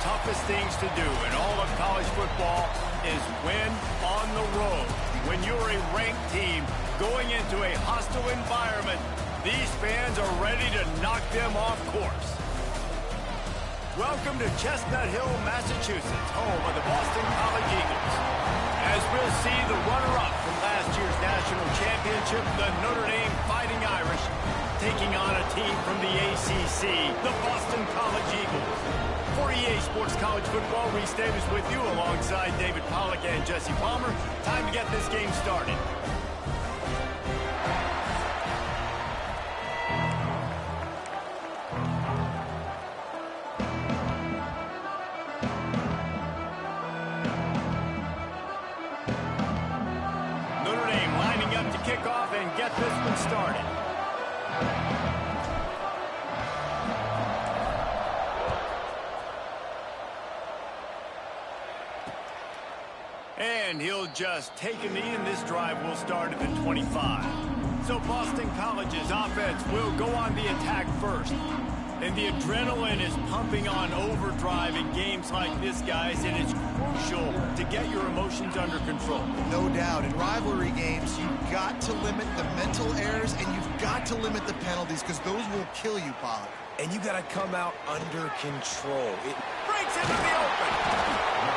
toughest things to do in all of college football is win on the road. When you're a ranked team going into a hostile environment, these fans are ready to knock them off course. Welcome to Chestnut Hill, Massachusetts, home of the Boston College Eagles. As we'll see the runner-up from last year's national championship, the Notre Dame Fighting Irish, taking on a team from the ACC, the Boston College Eagles. For EA Sports College Football, Reese Davis with you alongside David Pollack and Jesse Palmer. Time to get this game started. Notre Dame lining up to kick off and get this one started. And he'll just take a knee, and this drive will start at the 25. So Boston College's offense will go on the attack first. And the adrenaline is pumping on overdrive in games like this, guys, and it's crucial to get your emotions under control. No doubt. In rivalry games, you've got to limit the mental errors, and you've got to limit the penalties, because those will kill you, Pollard. And you got to come out under control. It breaks into the open.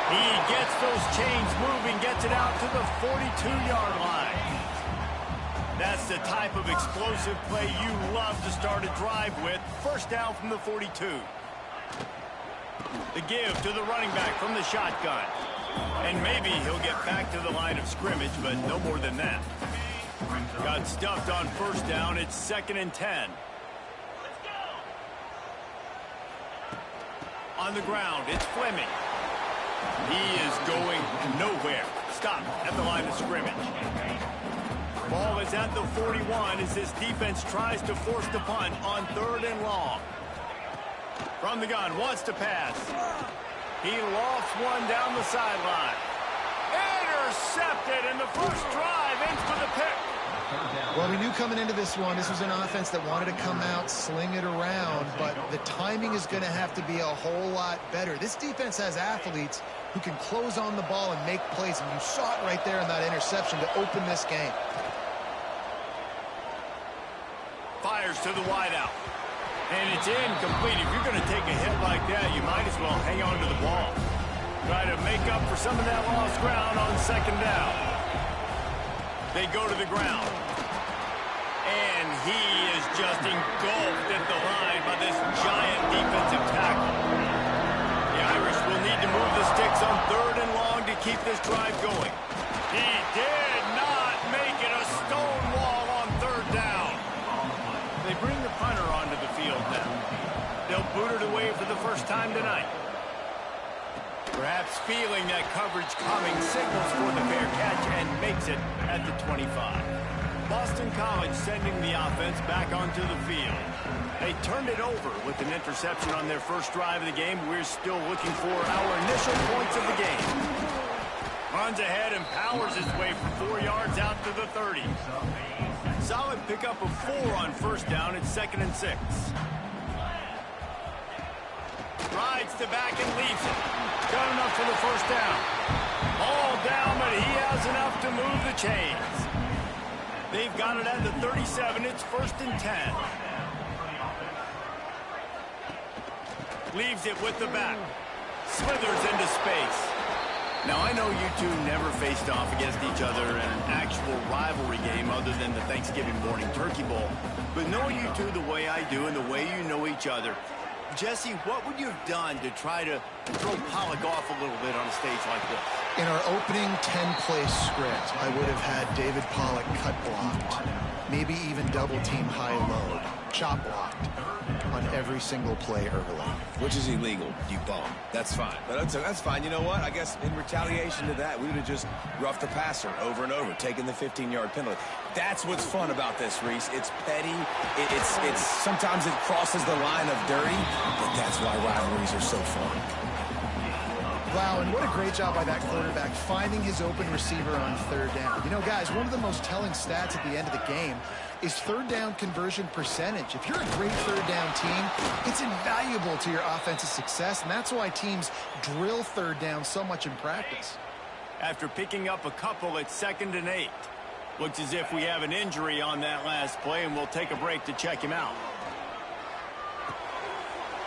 He gets those chains moving, gets it out to the 42-yard line. That's the type of explosive play you love to start a drive with. First down from the 42. The give to the running back from the shotgun. And maybe he'll get back to the line of scrimmage, but no more than that. Got stuffed on first down. It's 2nd and 10. On the ground, it's Fleming. He is going nowhere. Stop at the line of scrimmage. Ball is at the 41 as this defense tries to force the punt on 3rd and long. From the gun, wants to pass. He lofts one down the sideline. Intercepted, and the first drive ends for the pick. Well, we knew coming into this one, this was an offense that wanted to come out, sling it around, but the timing is going to have to be a whole lot better. This defense has athletes who can close on the ball and make plays, and you saw it right there in that interception to open this game. Fires to the wideout. And it's incomplete. If you're going to take a hit like that, you might as well hang on to the ball. Try to make up for some of that lost ground on 2nd down. They go to the ground. And he is just engulfed at the line by this giant defensive tackle. The Irish will need to move the sticks on 3rd and long to keep this drive going. He did not make it a stone wall on 3rd down. They bring the punter onto the field now. They'll boot it away for the first time tonight. Perhaps feeling that coverage coming, signals for the fair catch and makes it at the 25. Boston College sending the offense back onto the field. They turned it over with an interception on their first drive of the game. We're still looking for our initial points of the game. Runs ahead and powers his way for 4 yards out to the 30. Solid pickup of 4 on first down. It's 2nd and 6. Rides to back and leaves it. Got enough for the first down. All down, but he has enough to move the chains. They've got it at the 37. It's 1st and 10. Leaves it with the back. Slithers into space. Now, I know you two never faced off against each other in an actual rivalry game other than the Thanksgiving morning Turkey Bowl. But knowing you two the way I do and the way you know each other, Jesse, what would you have done to try to throw Pollack off a little bit on a stage like this? In our opening 10-play script, I would have had David Pollack cut blocked, maybe even double-team high-load, chop blocked on every single play early. Which is illegal, you bum. That's fine. But that's fine. You know what? I guess in retaliation to that, we would have just roughed the passer over and over, taking the 15-yard penalty. That's what's fun about this, Reese. It's petty. It's sometimes it crosses the line of dirty, but that's why rivalries are so fun. Wow, and what a great job by that quarterback, finding his open receiver on third down. You know, guys, one of the most telling stats at the end of the game is third down conversion percentage. If you're a great third down team, it's invaluable to your offensive success, and that's why teams drill third down so much in practice. After picking up a couple at 2nd and 8. Looks as if we have an injury on that last play, and we'll take a break to check him out.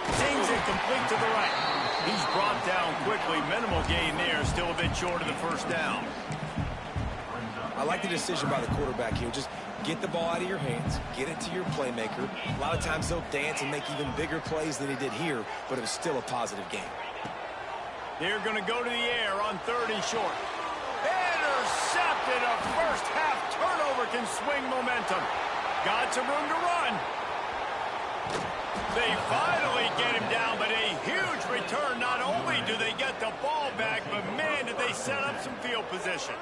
Dings it complete to the right. He's brought down quickly. Minimal gain there, still a bit short of the first down. I like the decision by the quarterback here. Just get the ball out of your hands, get it to your playmaker. A lot of times they'll dance and make even bigger plays than he did here, but it was still a positive game. They're going to go to the air on 3rd and short. Intercepted. A first-half turnover can swing momentum. Got some room to run. They finally get him down, but a huge return. Not only do they get the ball back, but, man, did they set up some field position.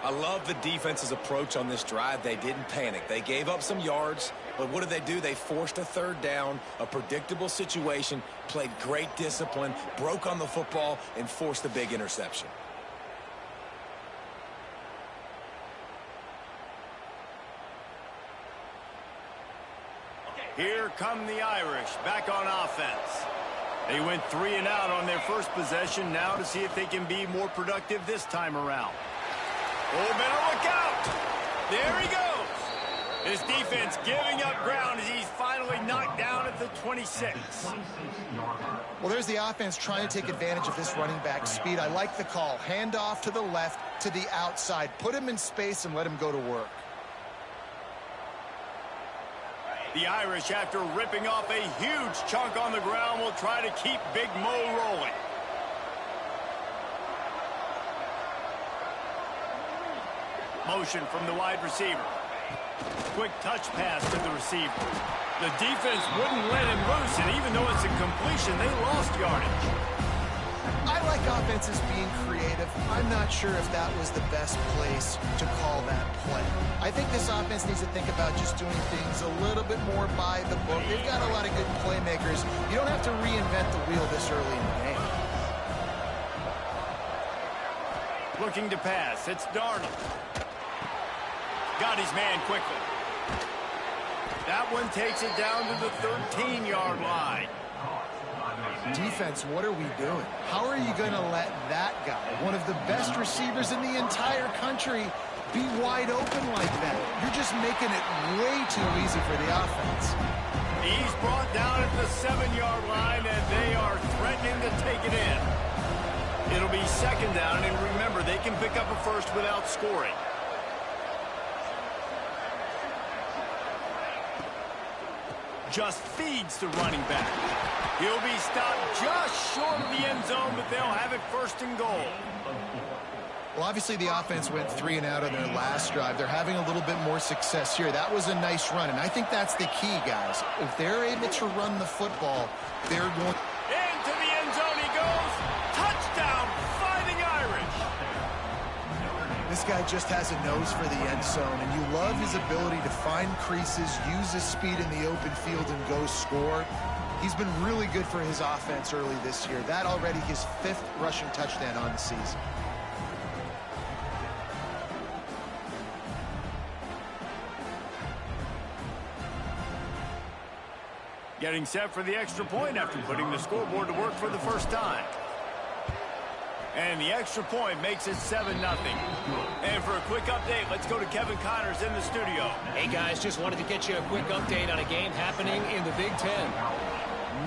I love the defense's approach on this drive. They didn't panic. They gave up some yards, but what did they do? They forced a third down, a predictable situation, played great discipline, broke on the football, and forced a big interception. Here come the Irish back on offense. They went 3 and out on their first possession, now to see if they can be more productive this time around. Oh, better look out. There he goes. His defense giving up ground as he's finally knocked down at the 26. Well, there's the offense trying to take advantage of this running back speed. I like the call. Hand off to the left, to the outside. Put him in space and let him go to work. The Irish, after ripping off a huge chunk on the ground, will try to keep Big Mo rolling. Motion from the wide receiver. Quick touch pass to the receiver. The defense wouldn't let him loose, and even though it's a completion, they lost yardage. I like offenses being creative. I'm not sure if that was the best place to call that play. I think this offense needs to think about just doing things a little bit more by the book. They've got a lot of good playmakers. You don't have to reinvent the wheel this early in the game. Looking to pass. It's Darnold. Got his man quickly. That one takes it down to the 13-yard line. Defense, what are we doing? How are you going to let that guy, one of the best receivers in the entire country, be wide open like that? You're just making it way too easy for the offense. He's brought down at the 7-yard line, and they are threatening to take it in. It'll be 2nd down, and remember, they can pick up a first without scoring. Just feeds the running back. He'll be stopped just short of the end zone, but they'll have it 1st and goal. Well, obviously the offense went 3 and out on their last drive. They're having a little bit more success here. That was a nice run, and I think that's the key, guys. If they're able to run the football, they're going... Into the end zone he goes. Touchdown, Fighting Irish. This guy just has a nose for the end zone, and you love his ability to find creases, use his speed in the open field, and go score. He's been really good for his offense early this year. That already his 5th rushing touchdown on the season. Getting set for the extra point after putting the scoreboard to work for the first time. And the extra point makes it 7-0. And for a quick update, let's go to Kevin Connors in the studio. Hey, guys, just wanted to get you a quick update on a game happening in the Big Ten.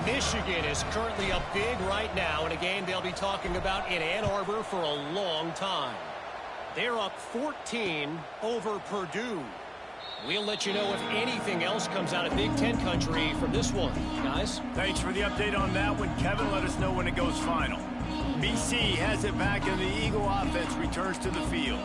Michigan is currently up big right now in a game they'll be talking about in Ann Arbor for a long time. They're up 14 over Purdue. We'll let you know if anything else comes out of Big Ten country from this one, guys. Thanks for the update on that one, Kevin. Let us know when it goes final. BC has it back, and the Eagle offense returns to the field.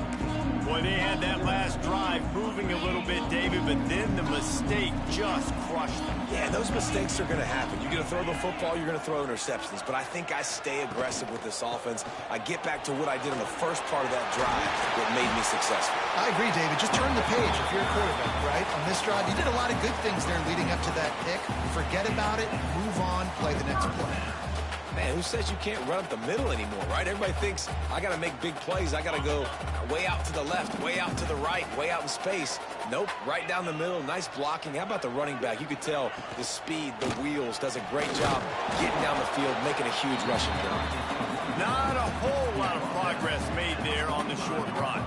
Boy, they had that last drive moving a little bit, David, but then the mistake just crushed them. Yeah, those mistakes are going to happen. You're going to throw the football, you're going to throw interceptions, but I think I stay aggressive with this offense. I get back to what I did in the first part of that drive that made me successful. I agree, David. Just turn the page if you're a quarterback, right? On this drive, you did a lot of good things there leading up to that pick. Forget about it, move on, play the next play. Man, who says you can't run up the middle anymore, right? Everybody thinks, I got to make big plays. I got to go way out to the left, way out to the right, way out in space. Nope, right down the middle, nice blocking. How about the running back? You could tell the speed, the wheels, does a great job getting down the field, making a huge rushing play. Not a whole lot of progress made there on the short run.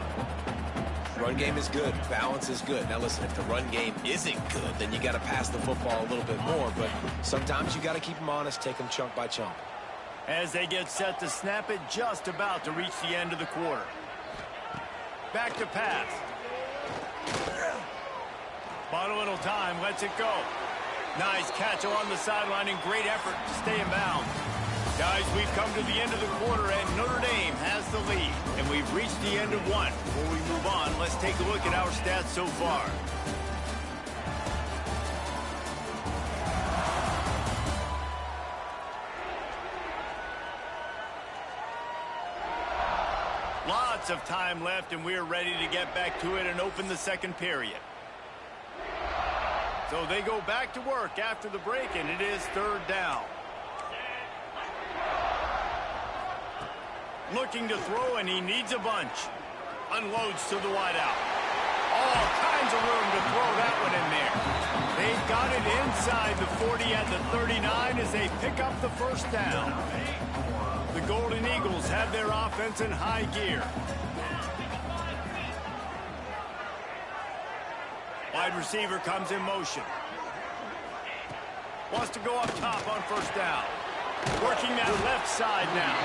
Run game is good. Balance is good. Now, listen, if the run game isn't good, then you got to pass the football a little bit more. But sometimes you got to keep them honest, take them chunk by chunk. As they get set to snap it, just about to reach the end of the quarter. Back to pass. Bought a little time, lets it go. Nice catch along the sideline and great effort to stay in bounds. Guys, we've come to the end of the quarter, and Notre Dame has the lead. And we've reached the end of one. Before we move on, let's take a look at our stats so far. Lots of time left, and we're ready to get back to it and open the second period. So they go back to work after the break, and it is third down. Looking to throw, and he needs a bunch. Unloads to the wideout. All kinds of room to throw that one in there. They've got it inside the 40 at the 39 as they pick up the first down. The Golden Eagles have their offense in high gear. Wide receiver comes in motion. Wants to go up top on first down. Working that left side now.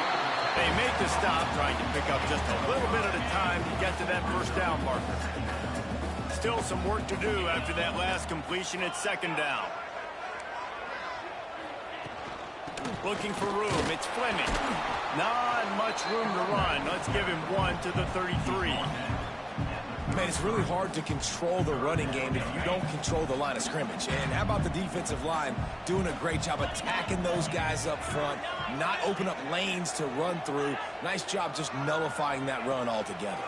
They make the stop, trying to pick up just a little bit at a time to get to that first down marker. Still some work to do after that last completion at second down. Looking for room. It's Fleming. Not much room to run. Let's give him one to the 33. Man, it's really hard to control the running game if you don't control the line of scrimmage. And how about the defensive line doing a great job attacking those guys up front, not open up lanes to run through. Nice job just nullifying that run altogether.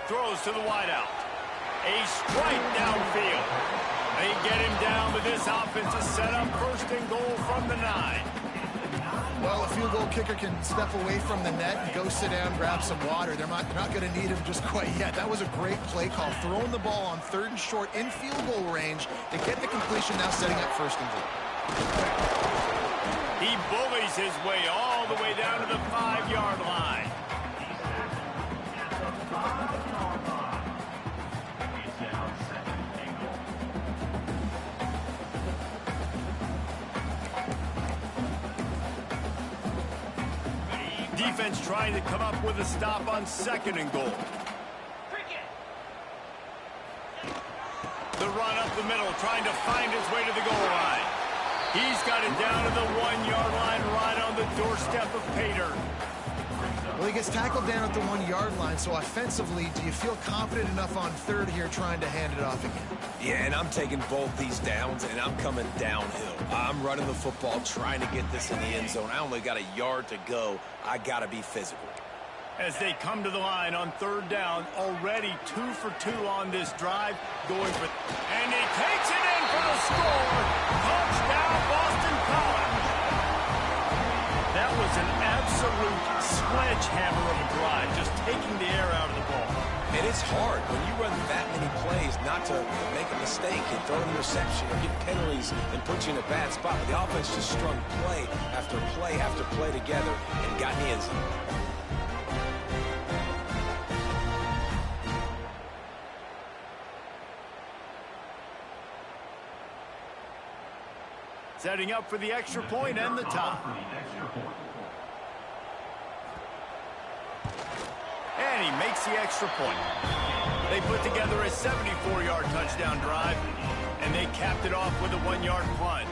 Throws to the wideout. A strike downfield. They get him down, but this offense is set up first and goal from the 9. Well, a field goal kicker can step away from the net and go sit down, grab some water. They're not going to need him just quite yet. That was a great play call. Throwing the ball on third and short in field goal range to get the completion, now setting up first and goal. He bullies his way all the way down to the 5-yard line. Defense trying to come up with a stop on second and goal. The run up the middle, trying to find his way to the goal line. He's got it down to the 1-yard line, right on the doorstep of Pater. Well, he gets tackled down at the 1-yard line, so offensively, do you feel confident enough on third here trying to hand it off again? Yeah, and I'm taking both these downs, and I'm coming downhill. I'm running the football, trying to get this in the end zone. I only got a yard to go. I got to be physical. As they come to the line on third down, already 2 for 2 on this drive, going for... And he takes it in for the score. Touchdown, Boston College. That was an absolute sledgehammer of a drive, just taking the air out of the ball. And it's hard when you run that many plays not to make a mistake and throw an interception or get penalties and put you in a bad spot. But the offense just strung play after play together and got in the end zone. Setting up for the extra point and the tie. And he makes the extra point. They put together a 74-yard touchdown drive, and they capped it off with a 1-yard plunge.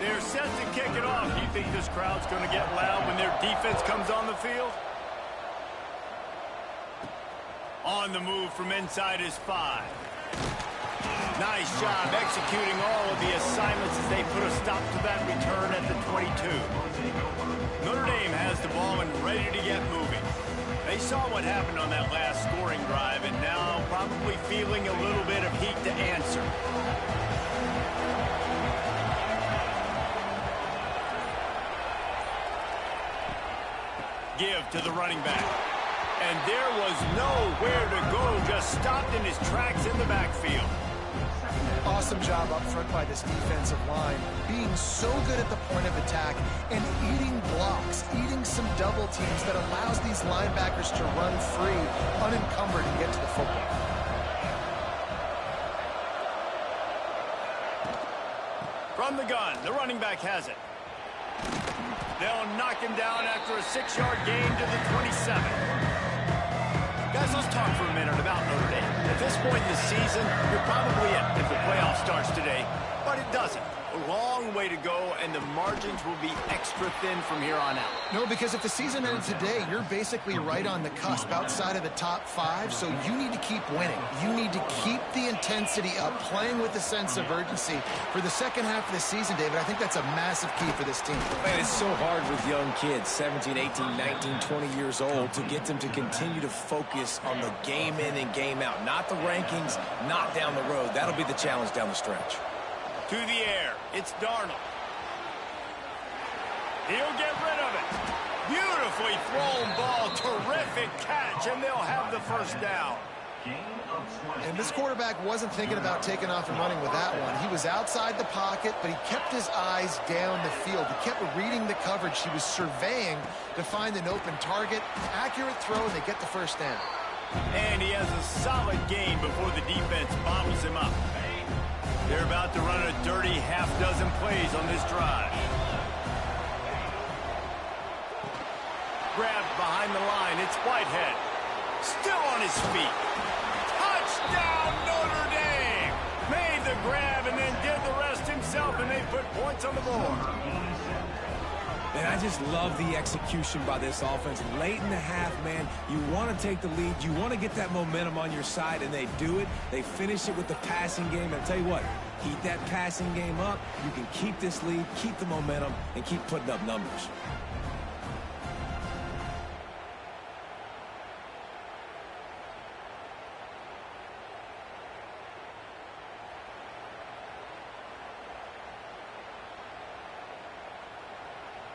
They're set to kick it off. Do you think this crowd's going to get loud when their defense comes on the field? On the move from inside his 5. Nice job executing all of the assignments as they put a stop to that return at the 22. Notre Dame has the ball and ready to get moving. They saw what happened on that last scoring drive and now probably feeling a little bit give to the running back. And there was nowhere to go, just stopped in his tracks in the backfield. Awesome job up front by this defensive line, being so good at the point of attack and eating blocks, eating some double teams that allows these linebackers to run free, unencumbered, and get to the football. From the gun, the running back has it. They'll knock him down after a 6-yard gain to the 27. Guys, let's talk for a minute about Notre Dame. At this point in the season, you're probably in if the playoff starts today, but it doesn't. A long way to go, and the margins will be extra thin from here on out. No, because if the season ended today, you're basically right on the cusp, outside of the top 5, so you need to keep winning. You need to keep the intensity up, playing with a sense of urgency. For the second half of the season, David, I think that's a massive key for this team. Man, it's so hard with young kids, 17, 18, 19, 20 years old, to get them to continue to focus on the game in and game out. Not the rankings, not down the road. That'll be the challenge down the stretch. To the air, it's Darnold. He'll get rid of it. Beautifully thrown ball, terrific catch, and they'll have the first down. And this quarterback wasn't thinking about taking off and running with that one. He was outside the pocket, but he kept his eyes down the field. He kept reading the coverage. He was surveying to find an open target. Accurate throw, and they get the first down. And he has a solid gain before the defense bottles him up. They're about to run a dirty half-dozen plays on this drive. Grabbed behind the line, it's Whitehead. Still on his feet. Touchdown, Notre Dame! Made the grab and then did the rest himself, and they put points on the board. And I just love the execution by this offense. Late in the half, man, you want to take the lead. You want to get that momentum on your side, and they do it. They finish it with the passing game. And I'll tell you what, keep that passing game up. You can keep this lead, keep the momentum, and keep putting up numbers.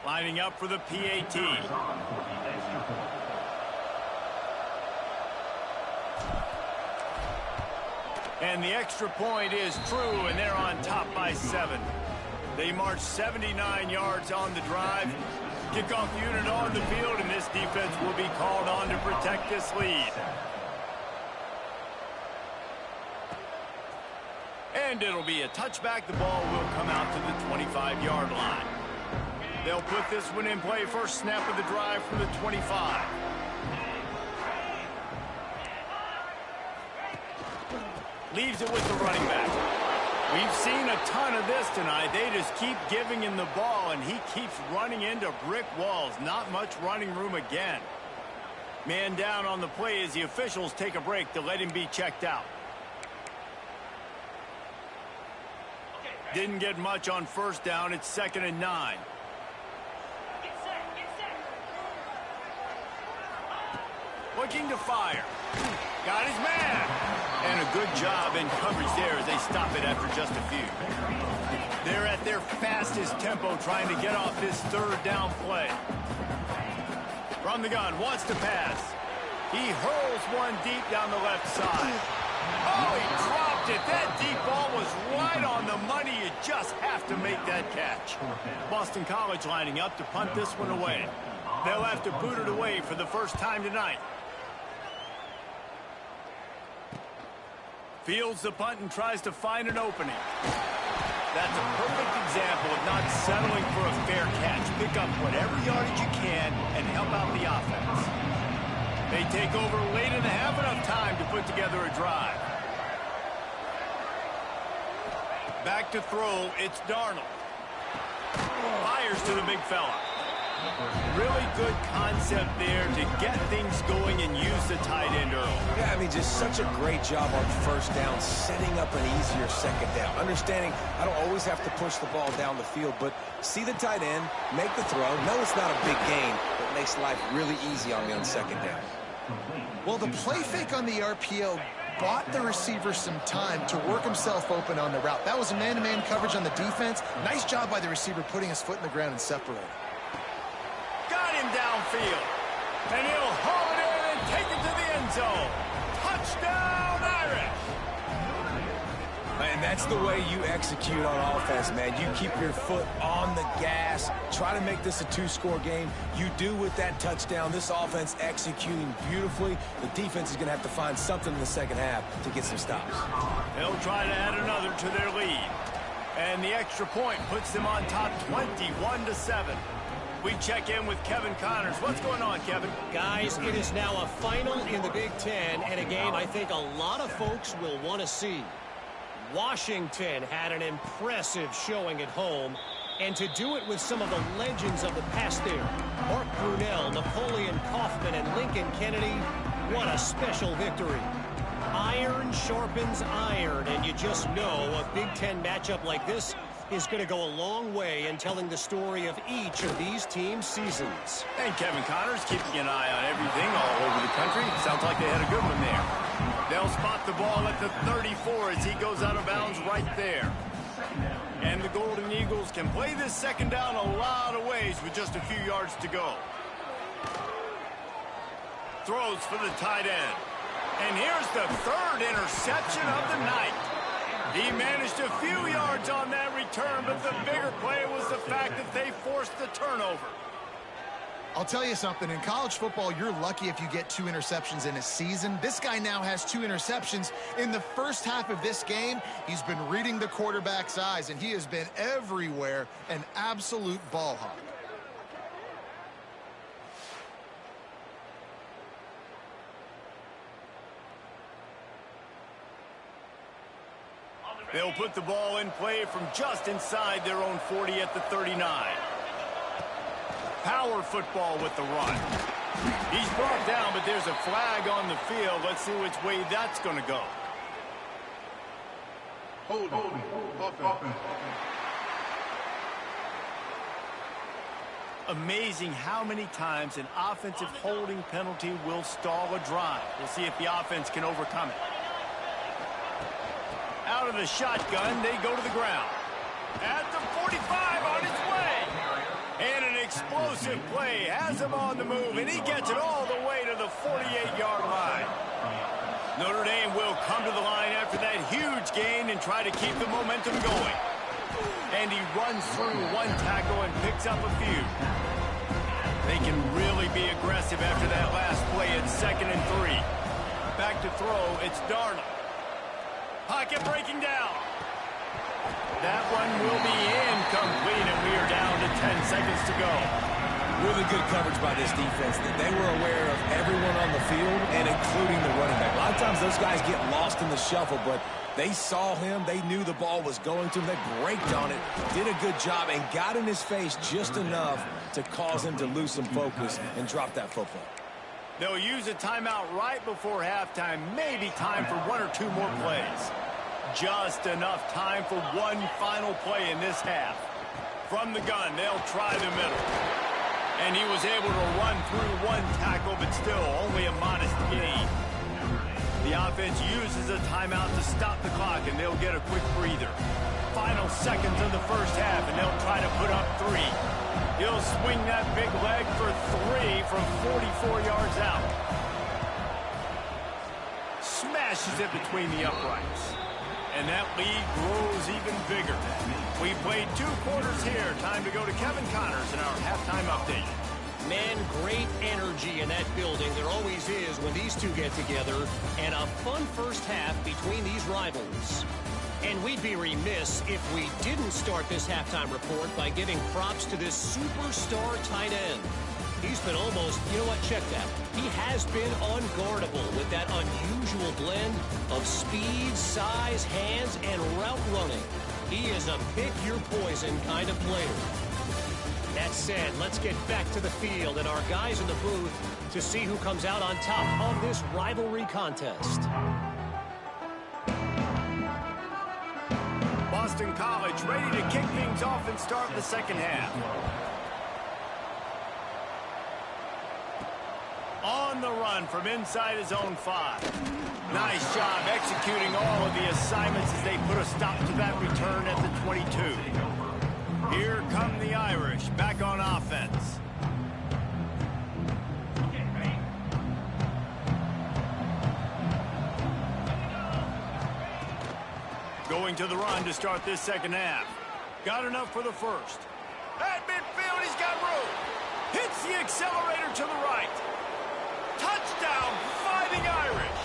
Lining up for the PAT. And the extra point is true, and they're on top by 7. They march 79 yards on the drive. Kickoff unit on the field, and this defense will be called on to protect this lead. And it'll be a touchback. The ball will come out to the 25-yard line. They'll put this one in play. First snap of the drive from the 25. Leaves it with the running back. We've seen a ton of this tonight. They just keep giving him the ball, and he keeps running into brick walls. Not much running room again. Man down on the play as the officials take a break to let him be checked out. Didn't get much on first down. It's 2nd and 9. Looking to fire. Got his man. And a good job in coverage there as they stop it after just a few. They're at their fastest tempo trying to get off this 3rd down play. From the gun, wants to pass. He hurls one deep down the left side. Oh, he dropped it. That deep ball was right on the money. You just have to make that catch. Boston College lining up to punt this one away. They'll have to boot it away for the first time tonight. Fields the punt and tries to find an opening. That's a perfect example of not settling for a fair catch. Pick up whatever yardage you can and help out the offense. They take over late and have enough time to put together a drive. Back to throw, it's Darnold. Fires to the big fella. Really good concept there to get things going and use the tight end early. Yeah, I mean, just such a great job on first down, setting up an easier second down. Understanding I don't always have to push the ball down the field, but see the tight end, make the throw. No, it's not a big gain, but it makes life really easy on me on second down. Well, the play fake on the RPO bought the receiver some time to work himself open on the route. That was a man-to-man coverage on the defense. Nice job by the receiver putting his foot in the ground and separating. Got him downfield. And he'll haul it in and take it to the end zone. Touchdown, Irish! And that's the way you execute on offense, man. You keep your foot on the gas. Try to make this a two-score game. You do with that touchdown. This offense executing beautifully. The defense is going to have to find something in the second half to get some stops. They'll try to add another to their lead. And the extra point puts them on top 21-7. We check in with Kevin Connors. What's going on, Kevin? Guys, it is now a final in the Big Ten, and a game I think a lot of folks will want to see. Washington had an impressive showing at home, and to do it with some of the legends of the past there, Mark Brunell, Napoleon Kaufman, and Lincoln Kennedy, what a special victory. Iron sharpens iron, and you just know a Big Ten matchup like this is going to go a long way in telling the story of each of these teams' seasons. And Kevin Connors keeping an eye on everything all over the country. Sounds like they had a good one there. They'll spot the ball at the 34 as he goes out of bounds right there. And the Golden Eagles can play this second down a lot of ways with just a few yards to go. Throws for the tight end. And here's the third interception of the night. He managed a few yards on that return, but the bigger play was the fact that they forced the turnover. I'll tell you something. In college football, you're lucky if you get 2 interceptions in a season. This guy now has 2 interceptions. In the first half of this game, he's been reading the quarterback's eyes, and he has been everywhere, an absolute ball hawk. They'll put the ball in play from just inside their own 40 at the 39. Power football with the run. He's brought down, but there's a flag on the field. Let's see which way that's going to go. Hold. Amazing how many times an offensive holding penalty will stall a drive. We'll see if the offense can overcome it. Out of the shotgun, they go to the ground. At the 45 on his way. And an explosive play has him on the move, and he gets it all the way to the 48-yard line. Notre Dame will come to the line after that huge gain and try to keep the momentum going. And he runs through one tackle and picks up a few. They can really be aggressive after that last play at 2nd and 3. Back to throw, it's Darnold. Pocket breaking down. That one will be incomplete, and we are down to 10 seconds to go. Really good coverage by this defense. They were aware of everyone on the field, and including the running back. A lot of times those guys get lost in the shuffle, but they saw him. They knew the ball was going to him. They braked on it, did a good job, and got in his face just enough to cause him to lose some focus and drop that football. They'll use a timeout right before halftime. Maybe time for 1 or 2 more plays. Just enough time for one final play in this half. From the gun, they'll try the middle. And he was able to run through one tackle, but still only a modest gain. The offense uses a timeout to stop the clock, and they'll get a quick breather. Final seconds of the first half, and they'll try to put up 3. He'll swing that big leg for 3 from 44 yards out. Smashes it between the uprights. And that lead grows even bigger. We played 2 quarters here. Time to go to Kevin Connors in our halftime update. Man, great energy in that building. There always is when these two get together. And a fun first half between these rivals. And we'd be remiss if we didn't start this halftime report by giving props to this superstar tight end. He's been almost, you know what, check that. He has been unguardable with that unusual blend of speed, size, hands, and route running. He is a pick-your-poison kind of player. That said, let's get back to the field and our guys in the booth to see who comes out on top of this rivalry contest. Boston College ready to kick things off and start the second half. On the run from inside his own 5. Nice job executing all of the assignments as they put a stop to that return at the 22. Here come the Irish back on offense. Going to the run to start this second half. Got enough for the first. At midfield, he's got room. Hits the accelerator to the right. Touchdown, Fighting Irish.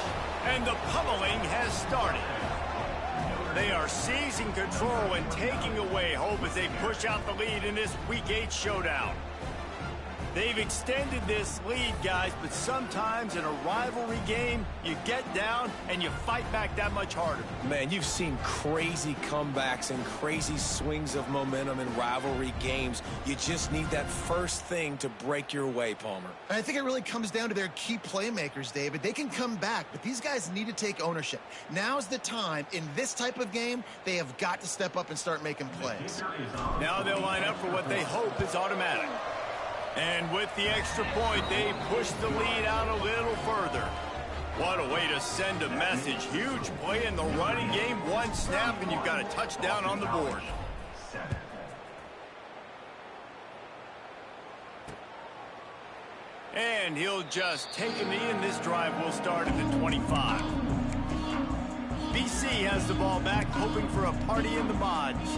And the pummeling has started. They are seizing control and taking away hope as they push out the lead in this Week 8 showdown. They've extended this lead, guys, but sometimes in a rivalry game, you get down and you fight back that much harder. Man, you've seen crazy comebacks and crazy swings of momentum in rivalry games. You just need that first thing to break your way, Palmer. And I think it really comes down to their key playmakers, David. They can come back, but these guys need to take ownership. Now's the time. In this type of game, they have got to step up and start making plays. Now they'll line up for what they hope is automatic. And with the extra point, they push the lead out a little further. What a way to send a message. Huge play in the running game. One snap, and you've got a touchdown on the board. And he'll just take a knee, and this drive will start at the 25. BC has the ball back, hoping for a party in the mods.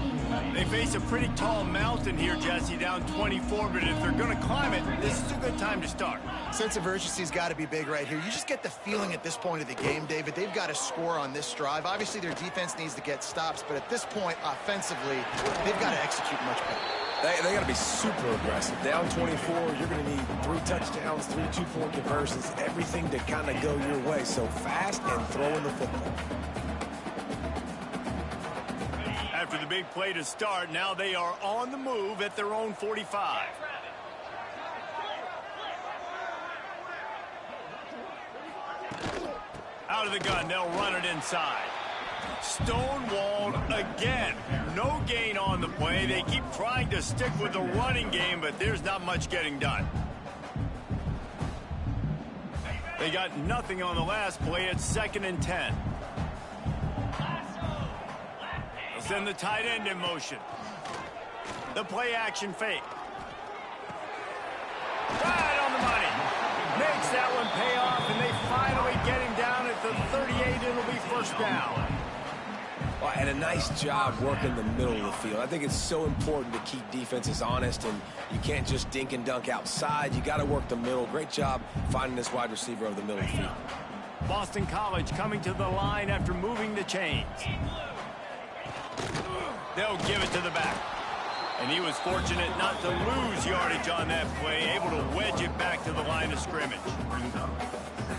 They face a pretty tall mountain here, Jesse, down 24, but if they're going to climb it, this is a good time to start. Sense of urgency's got to be big right here. You just get the feeling at this point of the game, David, they've got to score on this drive. Obviously, their defense needs to get stops, but at this point, offensively, they've got to execute much better. They got to be super aggressive. Down 24, you're going to need 3 touchdowns, 3 two-point conversions, everything to kind of go your way. So fast and throwing the football. After the big play to start, now they are on the move at their own 45. Out of the gun, they'll run it inside. Stonewalled again. No gain on the play. They keep trying to stick with the running game, but there's not much getting done. They got nothing on the last play. It's 2nd and 10. Send the tight end in motion. The play action fake. Right on the money. Makes that one pay off, and they finally get him down at the 38. It'll be first down. Well, and a nice job working the middle of the field. I think it's so important to keep defenses honest, and you can't just dink and dunk outside. You got to work the middle. Great job finding this wide receiver over the middle of the field. Boston College coming to the line after moving the chains. They'll give it to the back. And he was fortunate not to lose yardage on that play, able to wedge it back to the line of scrimmage.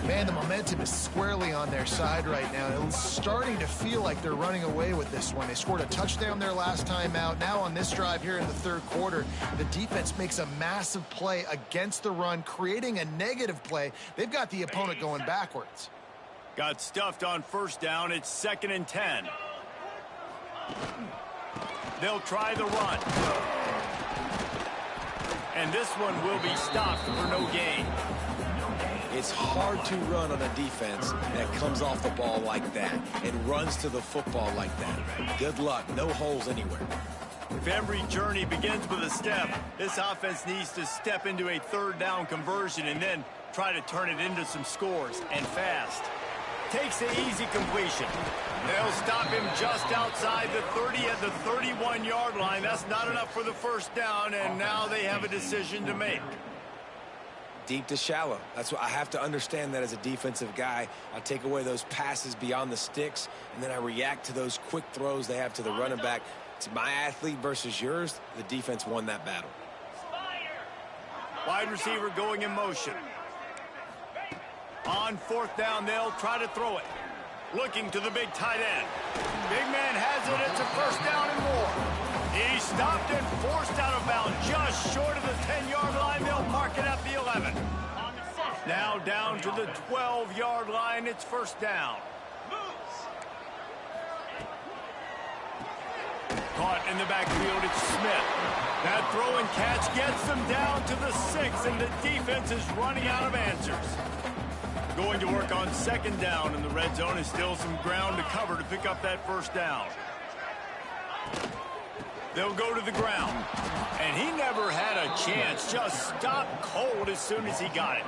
Man, the momentum is squarely on their side right now. It's starting to feel like they're running away with this one. They scored a touchdown their last time out. Now on this drive here in the 3rd quarter, the defense makes a massive play against the run, creating a negative play. They've got the opponent going backwards. Got stuffed on first down. It's 2nd and 10. They'll try the run. And this one will be stopped for no gain. It's hard to run on a defense that comes off the ball like that and runs to the football like that. Good luck. No holes anywhere. If every journey begins with a step, this offense needs to step into a 3rd down conversion and then try to turn it into some scores, and fast. Takes the easy completion. They'll stop him just outside the 30 at the 31-yard line. That's not enough for the first down, and now they have a decision to make. Deep to shallow. That's what I have to understand that as a defensive guy. I take away those passes beyond the sticks, and then I react to those quick throws they have to the running back. It's my athlete versus yours. The defense won that battle. Wide receiver going in motion. On 4th down, they'll try to throw it. Looking to the big tight end. Big man has it. It's a first down and more. He stopped and forced out of bounds just short of the 10-yard line. They'll mark it at the 11. Now down to the 12-yard line. It's first down. Caught in the backfield, it's Smith. That throw and catch gets them down to the 6, and the defense is running out of answers. Going to work on 2nd down, and the red zone is still some ground to cover to pick up that first down. They'll go to the ground, and he never had a chance. Just stopped cold as soon as he got it.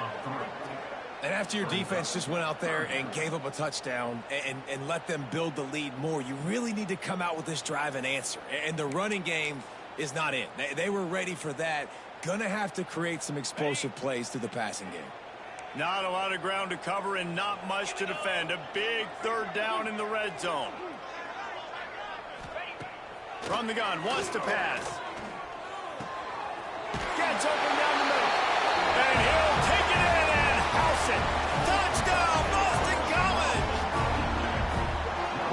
And after your defense just went out there and gave up a touchdown and let them build the lead more, you really need to come out with this drive and answer. And the running game is not in. They were ready for that. Gonna have to create some explosive plays through the passing game. Not a lot of ground to cover and not much to defend. A big third down in the red zone. From the gun, wants to pass. Gets open down the middle. And he'll take it in and house it. Touchdown, Boston College!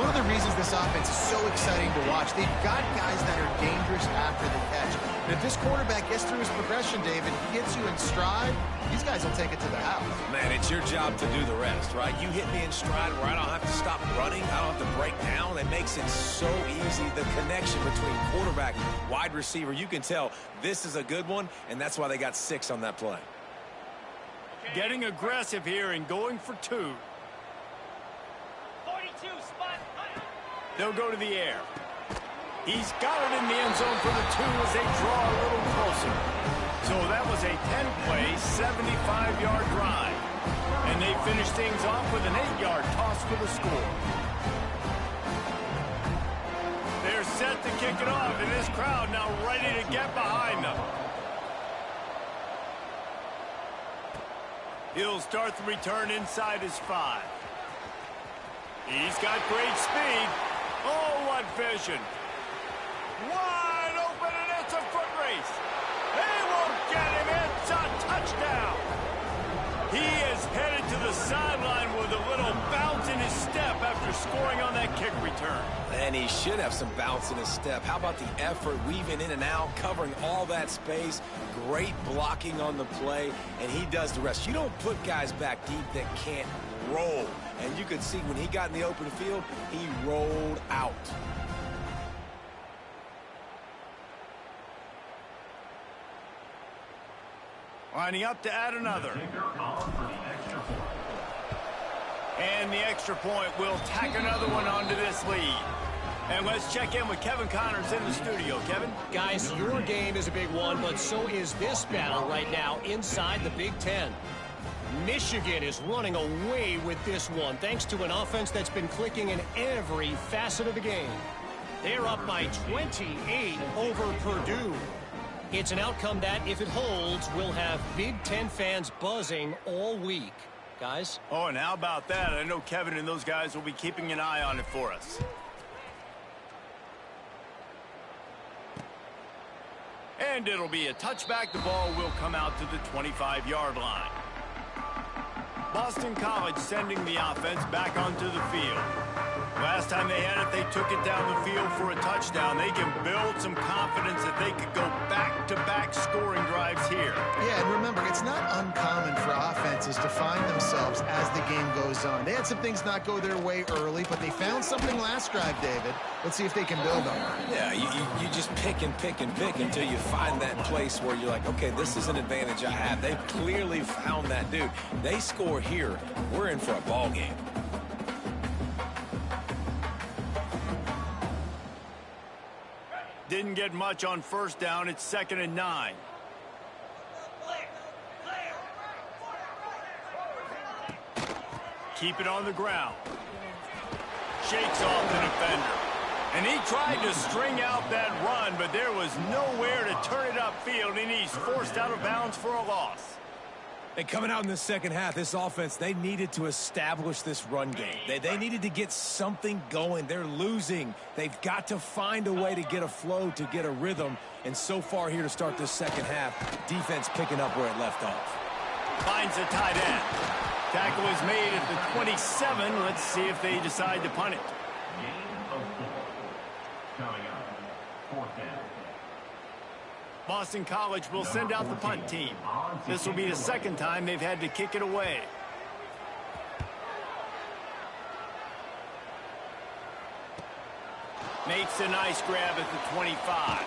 One of the reasons this offense is so exciting to watch, they've got guys that are dangerous after the catch. And if this quarterback gets through his progression, David, gets you in stride, these guys will take it to the house. Man, it's your job to do the rest, right? You hit me in stride where I don't have to stop running. I don't have to break down. It makes it so easy. The connection between quarterback, wide receiver, you can tell this is a good one, and that's why they got 6 on that play. Getting aggressive here and going for 2. 42 spot. They'll go to the air. He's got it in the end zone for the 2 as they draw a little closer. So that was a 10-play, 75-yard drive. And they finish things off with an 8-yard toss for the score. They're set to kick it off, and this crowd now ready to get behind them. He'll start the return inside his 5. He's got great speed. Oh, what vision. Wide open, and it's a foot race. They won't get him. It's a touchdown. He is headed to the sideline with a little bounce in his step after scoring on that kick return. And he should have some bounce in his step. How about the effort, weaving in and out, covering all that space, great blocking on the play, and he does the rest. You don't put guys back deep that can't roll. And you could see when he got in the open field, he rolled out. Lining up to add another. And the extra point will tack another one onto this lead. And let's check in with Kevin Connors in the studio. Kevin? Guys, your game is a big one, but so is this battle right now inside the Big Ten. Michigan is running away with this one, thanks to an offense that's been clicking in every facet of the game. They're up by 28 over Purdue. It's an outcome that, if it holds, will have Big Ten fans buzzing all week. Guys? Oh, and how about that? I know Kevin and those guys will be keeping an eye on it for us. And it'll be a touchback. The ball will come out to the 25-yard line. Boston College sending the offense back onto the field. Last time they had it, they took it down the field for a touchdown. They can build some confidence that they could go back-to-back scoring drives here. Yeah, and remember, it's not uncommon for offenses to find themselves as the game goes on. They had some things not go their way early, but they found something last drive, David. Let's see if they can build on it. Yeah, you just pick and pick and pick until you find that place where you're like, okay, this is an advantage I have. They've clearly found that dude. They score here, we're in for a ball game. Didn't get much on first down. It's 2nd and 9. Keep it on the ground. Shakes off the defender. And he tried to string out that run, but there was nowhere to turn it upfield, and he's forced out of bounds for a loss. And coming out in the second half, this offense, they needed to establish this run game. They needed to get something going. They're losing. They've got to find a way to get a flow, to get a rhythm. And so far here to start this second half, defense picking up where it left off. Finds a tight end. Tackle is made at the 27. Let's see if they decide to punt it. Boston College will send out the punt team. This will be the second time they've had to kick it away. Makes a nice grab at the 25.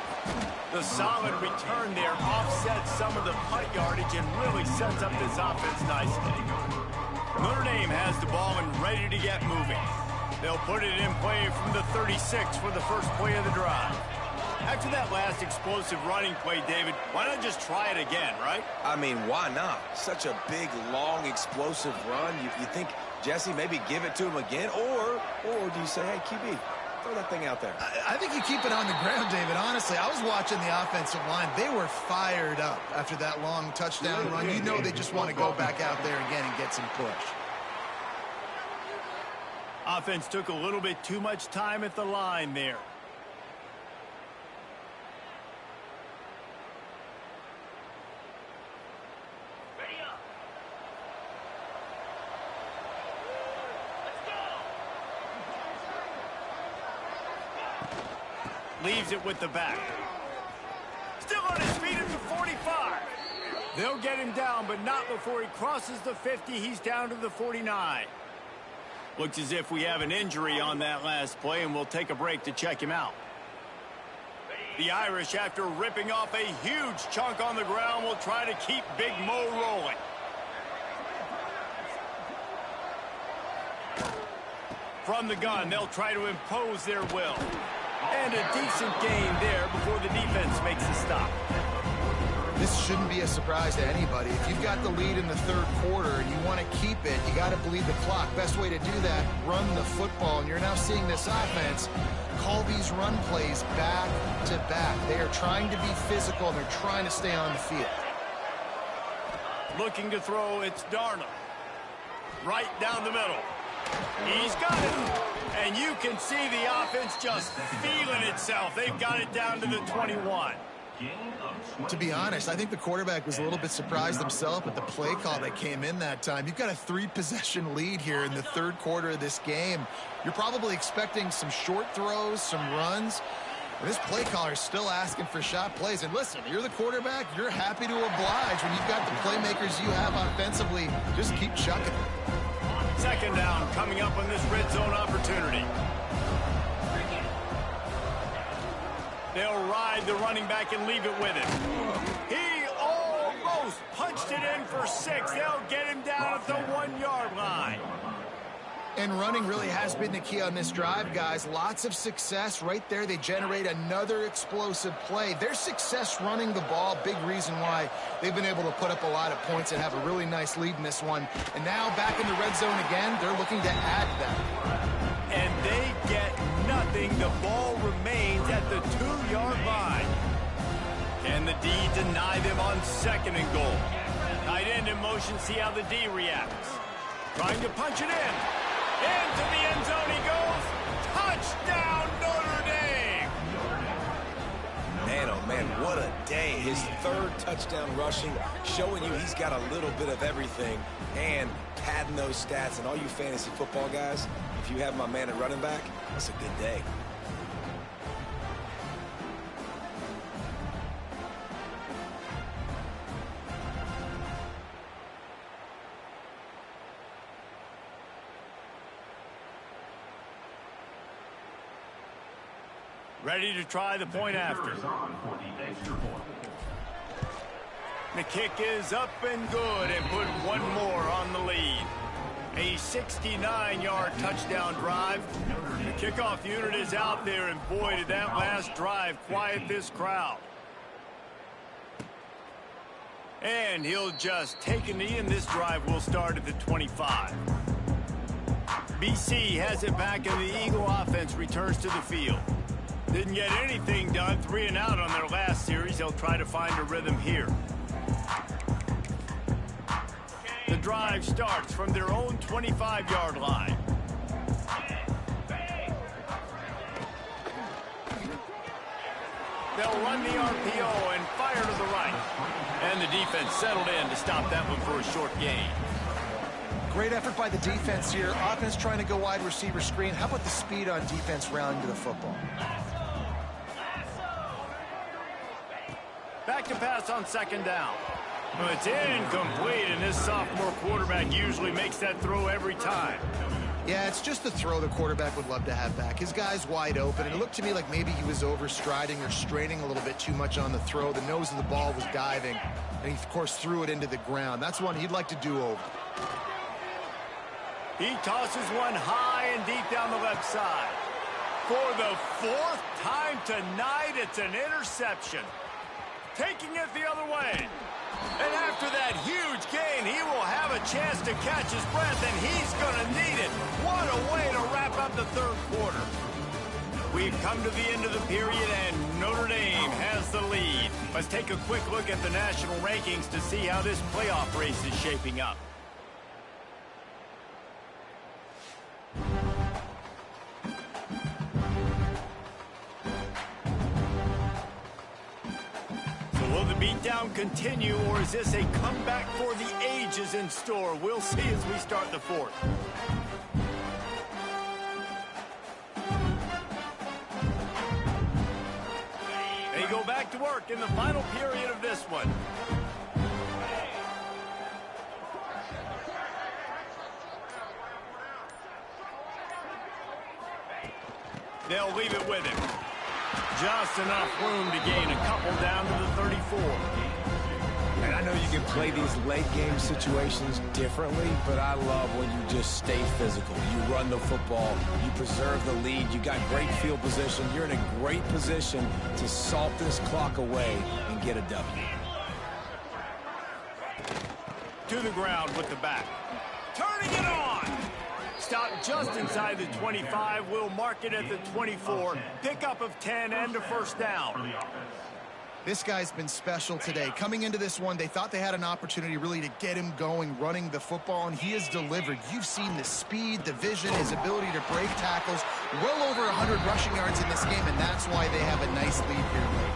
The solid return there offsets some of the punt yardage and really sets up this offense nicely. Notre Dame has the ball and ready to get moving. They'll put it in play from the 36 for the first play of the drive. After that last explosive running play, David, why not just try it again, right? I mean, why not? Such a big, long, explosive run. You think, Jesse, maybe give it to him again? Or do you say, hey, QB, throw that thing out there? I think you keep it on the ground, David. Honestly, I was watching the offensive line. They were fired up after that long touchdown run. You know they just want to go back out there again and get some push. Offense took a little bit too much time at the line there. Leaves it with the back. Still on his feet at the 45. They'll get him down, but not before he crosses the 50. He's down to the 49. Looks as if we have an injury on that last play, and we'll take a break to check him out. The Irish, after ripping off a huge chunk on the ground, will try to keep Big Mo rolling. From the gun, they'll try to impose their will. And a decent gain there before the defense makes a stop. This shouldn't be a surprise to anybody. If you've got the lead in the third quarter and you want to keep it, you got to bleed the clock. Best way to do that, run the football. And you're now seeing this offense call these run plays back to back. They are trying to be physical, and they're trying to stay on the field. Looking to throw, it's Darnold. Right down the middle. He's got it. And you can see the offense just feeling itself. They've got it down to the 21. To be honest, I think the quarterback was a little bit surprised himself with the play call that came in that time. You've got a 3-possession lead here in the third quarter of this game. You're probably expecting some short throws, some runs. And this play caller is still asking for shot plays. And listen, you're the quarterback. You're happy to oblige when you've got the playmakers you have offensively. Just keep chucking it. Second down coming up on this red zone opportunity. They'll ride the running back and leave it with him. He almost punched it in for 6. They'll get him down at the 1-yard line. And running really has been the key on this drive, guys. Lots of success right there. They generate another explosive play. Their success running the ball, big reason why they've been able to put up a lot of points and have a really nice lead in this one. And now back in the red zone again, they're looking to add that. And they get nothing. The ball remains at the 2-yard line. Can the D deny them on 2nd and goal? Tight end in motion, see how the D reacts. Trying to punch it in. Into the end zone he goes. Touchdown, Notre Dame! Man, oh man, what a day. His 3rd touchdown rushing, showing you he's got a little bit of everything and padding those stats. And all you fantasy football guys, if you have my man at running back, that's a good day. Ready to try the point after. The kick is up and good and put one more on the lead. A 69-yard touchdown drive. The kickoff unit is out there, and boy, did that last drive quiet this crowd. And he'll just take a knee, and this drive will start at the 25. BC has it back, and the Eagle offense returns to the field. Didn't get anything done, 3 and out on their last series. They'll try to find a rhythm here. The drive starts from their own 25-yard line. They'll run the RPO and fire to the right. And the defense settled in to stop that one for a short gain. Great effort by the defense here. Offense trying to go wide receiver screen. How about the speed on defense rounding to the football? Back to pass on 2nd down. Well, it's incomplete, and this sophomore quarterback usually makes that throw every time. Yeah, it's just the throw the quarterback would love to have back. His guy's wide open, and it looked to me like maybe he was overstriding or straining a little bit too much on the throw. The nose of the ball was diving, and he, of course, threw it into the ground. That's one he'd like to do over. He tosses one high and deep down the left side. For the fourth time tonight, it's an interception. Taking it the other way. And after that huge gain, he will have a chance to catch his breath, and he's going to need it. What a way to wrap up the third quarter. We've come to the end of the period, and Notre Dame has the lead. Let's take a quick look at the national rankings to see how this playoff race is shaping up. Will the beatdown continue, or is this a comeback for the ages in store? We'll see as we start the fourth. They go back to work in the final period of this one. They'll leave it with him. Just enough room to gain a couple down to the 34. And I know you can play these late game situations differently, but I love when you just stay physical. You run the football, you preserve the lead, you got great field position, you're in a great position to salt this clock away and get a W. To the ground with the back. Turning it on! Stop just inside the 25. We'll mark it at the 24. Pickup of 10 and a first down. This guy's been special today. Coming into this one, they thought they had an opportunity really to get him going, running the football, and he has delivered. You've seen the speed, the vision, his ability to break tackles. Well over 100 rushing yards in this game, and that's why they have a nice lead here late.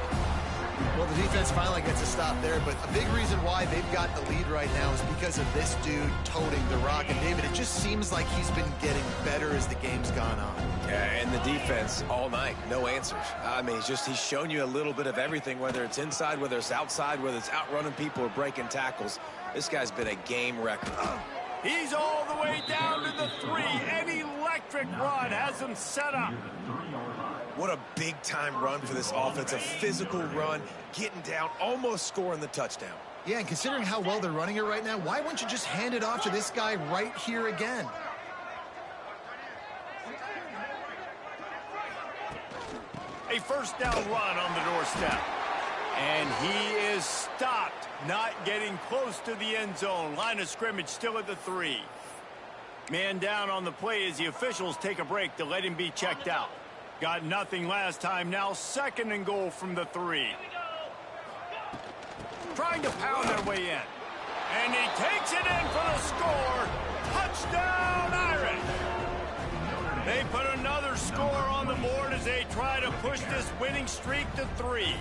Well, the defense finally gets a stop there, but a big reason why they've got the lead right now is because of this dude toting the rock. And, David, it just seems like he's been getting better as the game's gone on. Yeah, and the defense all night, no answers. I mean, he's shown you a little bit of everything, whether it's inside, whether it's outside, whether it's outrunning people or breaking tackles. This guy's been a game wrecker. He's all the way down to the 3. An electric run has him set up. What a big-time run for this offense. A physical run, getting down, almost scoring the touchdown. Yeah, and considering how well they're running it right now, why wouldn't you just hand it off to this guy right here again? A first down run on the doorstep. And he is stopped, not getting close to the end zone. Line of scrimmage still at the 3. Man down on the play as the officials take a break to let him be checked out. Got nothing last time, now second and goal from the 3. Trying to pound their way in. And he takes it in for the score. Touchdown, Irish! They put another score on the board as they try to push this winning streak to 3.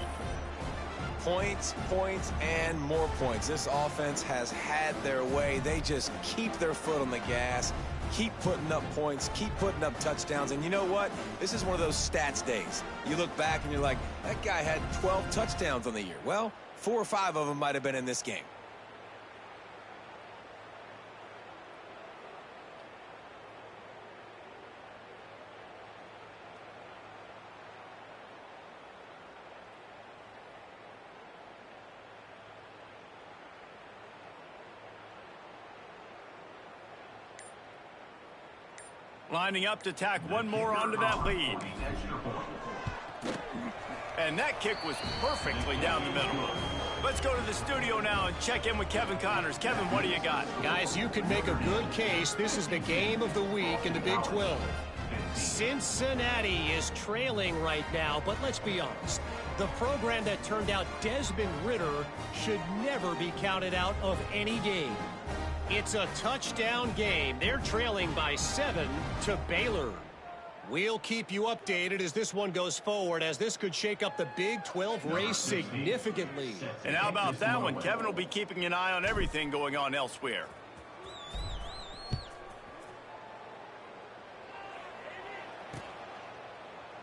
Points, points, and more points. This offense has had their way. They just keep their foot on the gas, keep putting up points, keep putting up touchdowns. And you know what? This is one of those stats days. You look back and you're like, that guy had 12 touchdowns on the year. Well, 4 or 5 of them might have been in this game. Lining up to tack one more onto that lead. And that kick was perfectly down the middle. Let's go to the studio now and check in with Kevin Connors. Kevin, what do you got? Guys, you can make a good case. This is the game of the week in the Big 12. Cincinnati is trailing right now, but let's be honest. The program that turned out Desmond Ridder should never be counted out of any game. It's a touchdown game. They're trailing by 7 to Baylor. We'll keep you updated as this one goes forward, as this could shake up the Big 12 race significantly. And how about that one? Kevin will be keeping an eye on everything going on elsewhere.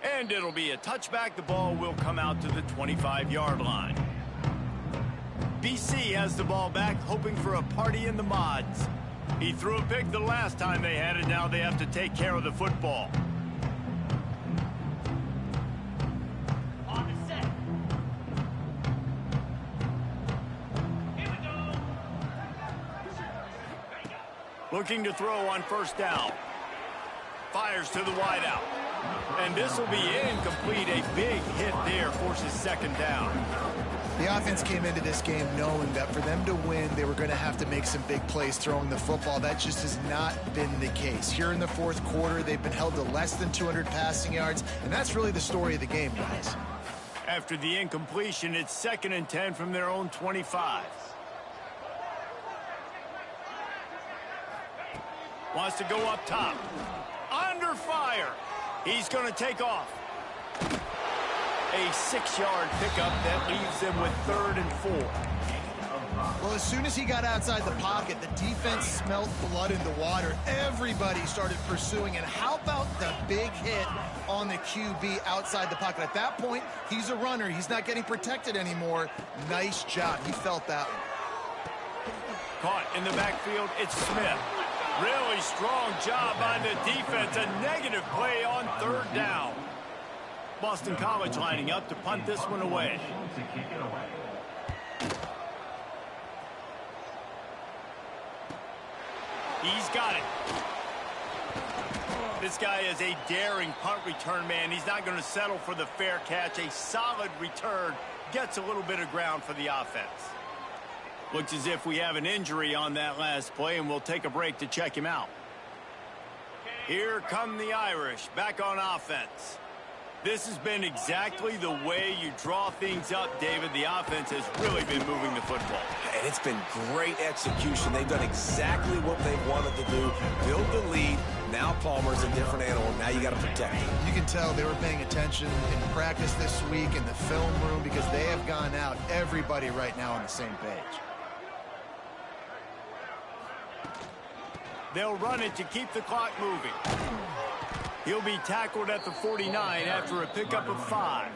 And it'll be a touchback. The ball will come out to the 25-yard line. BC has the ball back, hoping for a party in the mods. He threw a pick the last time they had it. Now they have to take care of the football. On the set. Here we go. Looking to throw on first down. Fires to the wideout. And this will be incomplete. A big hit there forces second down. The offense came into this game knowing that for them to win, they were going to have to make some big plays throwing the football. That just has not been the case. Here in the fourth quarter, they've been held to less than 200 passing yards, and that's really the story of the game, guys. After the incompletion, it's 2nd and 10 from their own 25. Wants to go up top. Under fire. He's going to take off. A 6-yard pickup that leaves them with 3rd and 4. Well, as soon as he got outside the pocket, the defense smelled blood in the water. Everybody started pursuing. And how about the big hit on the QB outside the pocket? At that point, he's a runner. He's not getting protected anymore. Nice job. He felt that one. Caught in the backfield, it's Smith. Really strong job by the defense. A negative play on 3rd down. Boston College lining up to punt this one away. He's got it. This guy is a daring punt return man. He's not going to settle for the fair catch. A solid return. Gets a little bit of ground for the offense. Looks as if we have an injury on that last play, and we'll take a break to check him out. Here come the Irish back on offense. This has been exactly the way you draw things up, David. The offense has really been moving the football. And it's been great execution. They've done exactly what they wanted to do. Build the lead. Now Palmer's a different animal. Now you got to protect him. You can tell they were paying attention in practice this week in the film room because they have gone out, everybody right now on the same page. They'll run it to keep the clock moving. He'll be tackled at the 49 after a pickup of 5.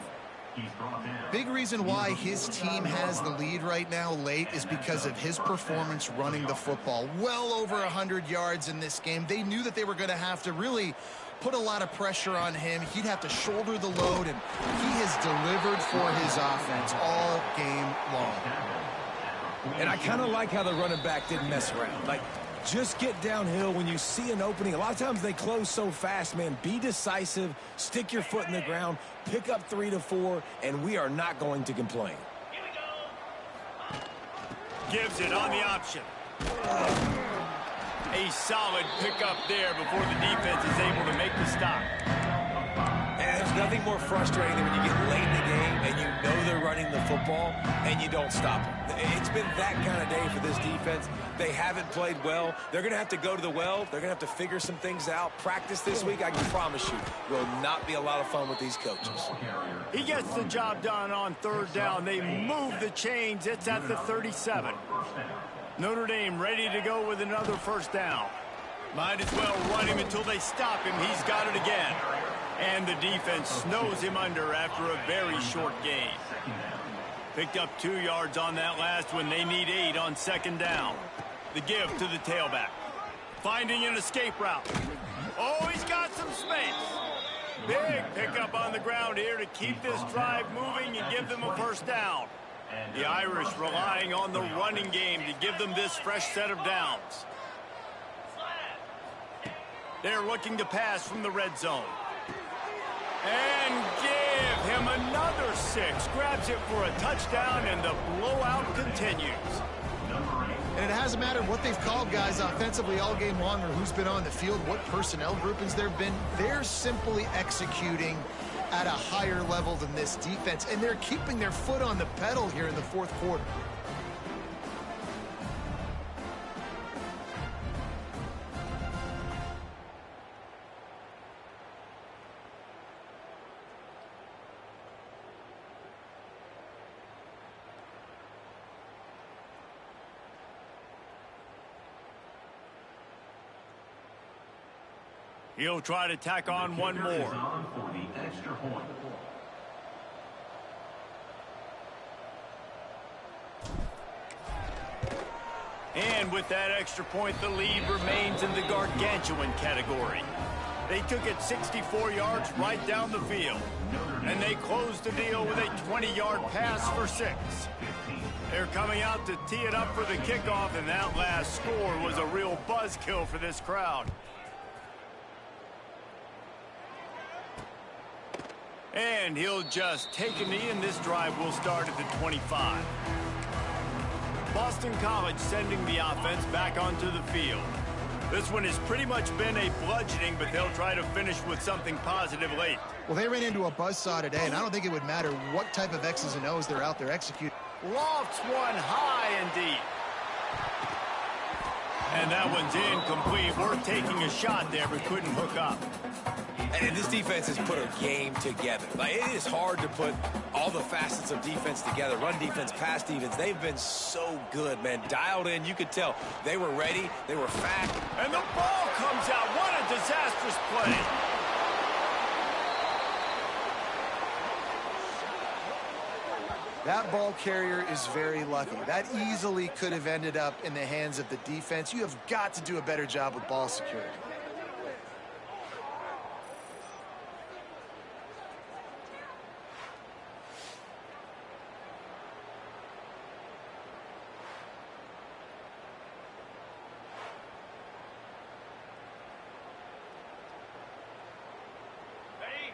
Big reason why his team has the lead right now late is because of his performance running the football. Well over 100 yards in this game. They knew that they were going to have to really put a lot of pressure on him. He'd have to shoulder the load, and he has delivered for his offense all game long. And I kind of like how the running back didn't mess around. Like, just get downhill when you see an opening. A lot of times they close so fast, man. Be decisive, stick your foot in the ground, pick up 3 to 4, and we are not going to complain. Gives it on the option. A solid pickup there before the defense is able to make the stop. And there's nothing more frustrating than when you get late in the game and you know they're running the football and you don't stop them. It's been that kind of day for this defense. They haven't played well. They're going to have to go to the well. They're going to have to figure some things out. Practice this week, I can promise you, will not be a lot of fun with these coaches. He gets the job done on 3rd down. They move the chains. It's at the 37. Notre Dame ready to go with another 1st down. Might as well run him until they stop him. He's got it again. And the defense snows him under after a very short gain. Picked up 2 yards on that last one. They need 8 on 2nd down. The give to the tailback. Finding an escape route. Oh, he's got some space. Big pickup on the ground here to keep this drive moving and give them a 1st down. The Irish relying on the running game to give them this fresh set of downs. They're looking to pass from the red zone. And give him another 6. Grabs it for a touchdown, and the blowout continues. And it hasn't mattered what they've called, guys, offensively all game long or who's been on the field, what personnel groupings there have been. They're simply executing at a higher level than this defense, and they're keeping their foot on the pedal here in the fourth quarter. He'll try to tack on one more. And with that extra point, the lead remains in the gargantuan category. They took it 64 yards right down the field. And they closed the deal with a 20-yard pass for 6. They're coming out to tee it up for the kickoff, and that last score was a real buzzkill for this crowd. And he'll just take a knee, and this drive will start at the 25. Boston College sending the offense back onto the field. This one has pretty much been a bludgeoning, but they'll try to finish with something positive late. Well, they ran into a buzzsaw today, and I don't think it would matter what type of X's and O's they're out there executing. Lofts one high and deep. And that one's incomplete. Worth taking a shot there, but couldn't hook up. And this defense has put a game together. Like, it is hard to put all the facets of defense together. Run defense, pass defense. They've been so good, man. Dialed in. You could tell they were ready. They were fast. And the ball comes out. What a disastrous play. That ball carrier is very lucky. That easily could have ended up in the hands of the defense. You have got to do a better job with ball security.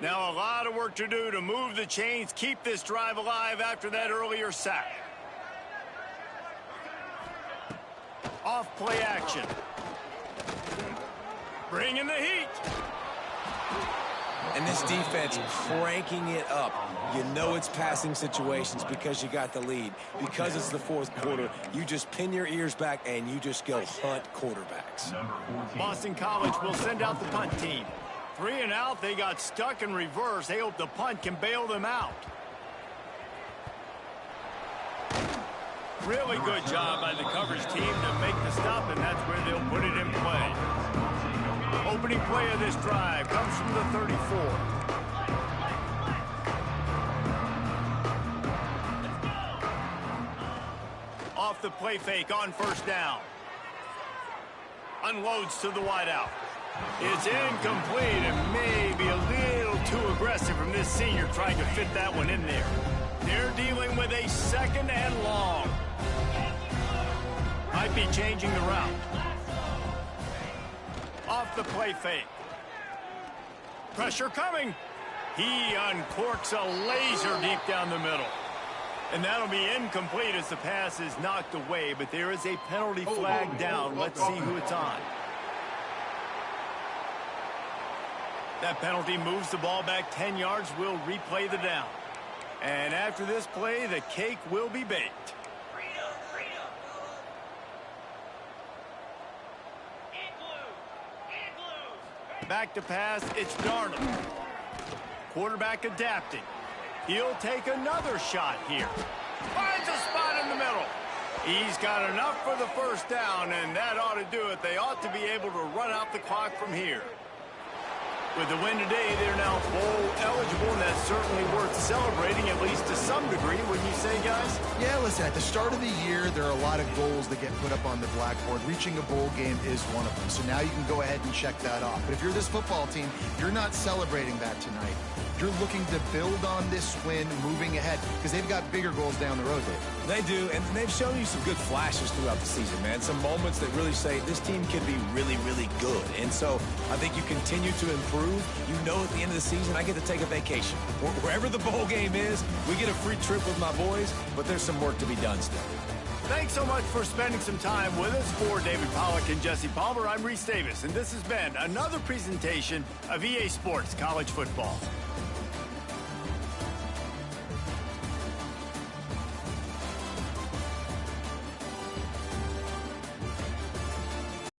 Now a lot of work to do to move the chains, keep this drive alive after that earlier sack. Off play action. Bringing the heat. And this defense cranking it up. You know it's passing situations because you got the lead. Because it's the fourth quarter, you just pin your ears back and you just go hunt quarterbacks. Boston College will send out the punt team. 3 and out, they got stuck in reverse. They hope the punt can bail them out. Really good job by the coverage team to make the stop, and that's where they'll put it in play. Opening play of this drive comes from the 34. Off the play fake on first down. Unloads to the wideout. It's incomplete and maybe a little too aggressive from this senior trying to fit that one in there. They're dealing with a second and long. Might be changing the route. Off the play fake. Pressure coming. He uncorks a laser deep down the middle. And that'll be incomplete as the pass is knocked away, but there is a penalty flag down. Let's see who it's on. That penalty moves the ball back 10 yards. We'll replay the down. And after this play, the cake will be baked. Back to pass, it's Darnold. Quarterback adapting. He'll take another shot here. Finds a spot in the middle. He's got enough for the first down, and that ought to do it. They ought to be able to run out the clock from here. With the win today, they're now bowl eligible, and that's certainly worth celebrating, at least to some degree, wouldn't you say, guys? Yeah, listen, at the start of the year, there are a lot of goals that get put up on the blackboard. Reaching a bowl game is one of them. So now you can go ahead and check that off. But if you're this football team, you're not celebrating that tonight. You're looking to build on this win moving ahead because they've got bigger goals down the road, Dave. They do, and they've shown you some good flashes throughout the season, man. Some moments that really say this team can be really, really good. And so I think you continue to improve. You know at the end of the season, I get to take a vacation. Wherever the bowl game is, we get a free trip with my boys, but there's some work to be done still. Thanks so much for spending some time with us. For David Pollack and Jesse Palmer, I'm Reese Davis, and this has been another presentation of EA Sports College Football.